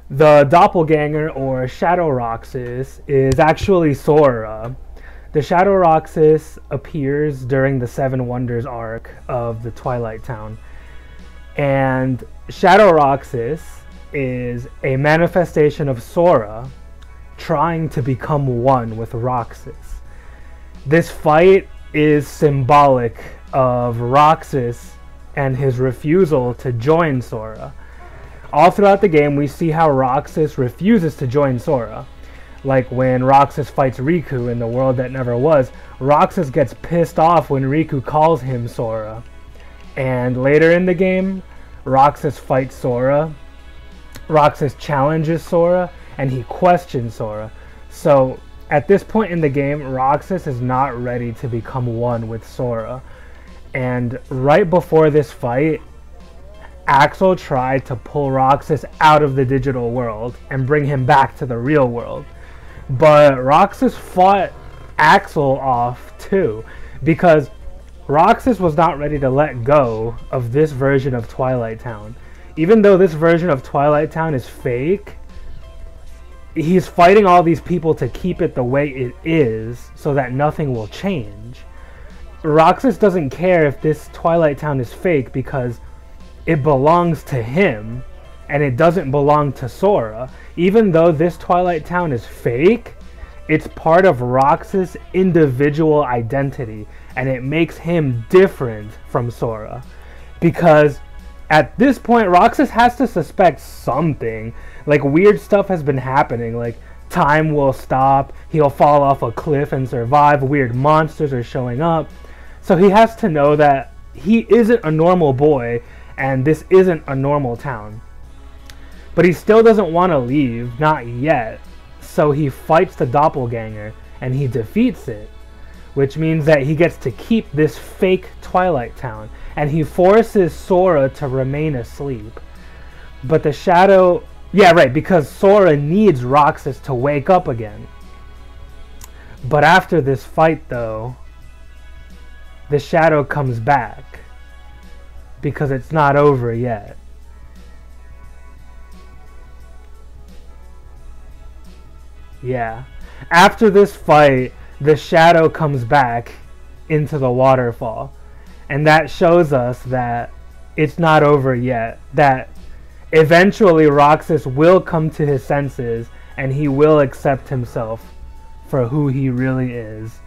The Doppelganger, or Shadow Roxas, is actually Sora. The Shadow Roxas appears during the Seven Wonders arc of the Twilight Town. And Shadow Roxas is a manifestation of Sora trying to become one with Roxas. This fight is symbolic of Roxas and his refusal to join Sora. All throughout the game, we see how Roxas refuses to join Sora. Like when Roxas fights Riku in the world that never was, Roxas gets pissed off when Riku calls him Sora. And later in the game, Roxas fights Sora. Roxas challenges Sora, and he questions Sora. So at this point in the game, Roxas is not ready to become one with Sora. And right before this fight, Axel tried to pull Roxas out of the digital world and bring him back to the real world. But Roxas fought Axel off too, because Roxas was not ready to let go of this version of Twilight Town. Even though this version of Twilight Town is fake, he's fighting all these people to keep it the way it is so that nothing will change. Roxas doesn't care if this Twilight Town is fake because it belongs to him, and it doesn't belong to Sora. Even though this Twilight Town is fake, it's part of Roxas' individual identity, and it makes him different from Sora. Because at this point, Roxas has to suspect something. Like, weird stuff has been happening, like time will stop, he'll fall off a cliff and survive, weird monsters are showing up. So he has to know that he isn't a normal boy, and this isn't a normal town. But he still doesn't want to leave, not yet. So he fights the Doppelganger, and he defeats it. Which means that he gets to keep this fake Twilight Town. And he forces Sora to remain asleep. But the Shadow... Yeah, right, because Sora needs Roxas to wake up again. But after this fight, though, the Shadow comes back. Because it's not over yet. Yeah. After this fight, the Shadow comes back into the waterfall. And that shows us that it's not over yet. That eventually Roxas will come to his senses and he will accept himself for who he really is.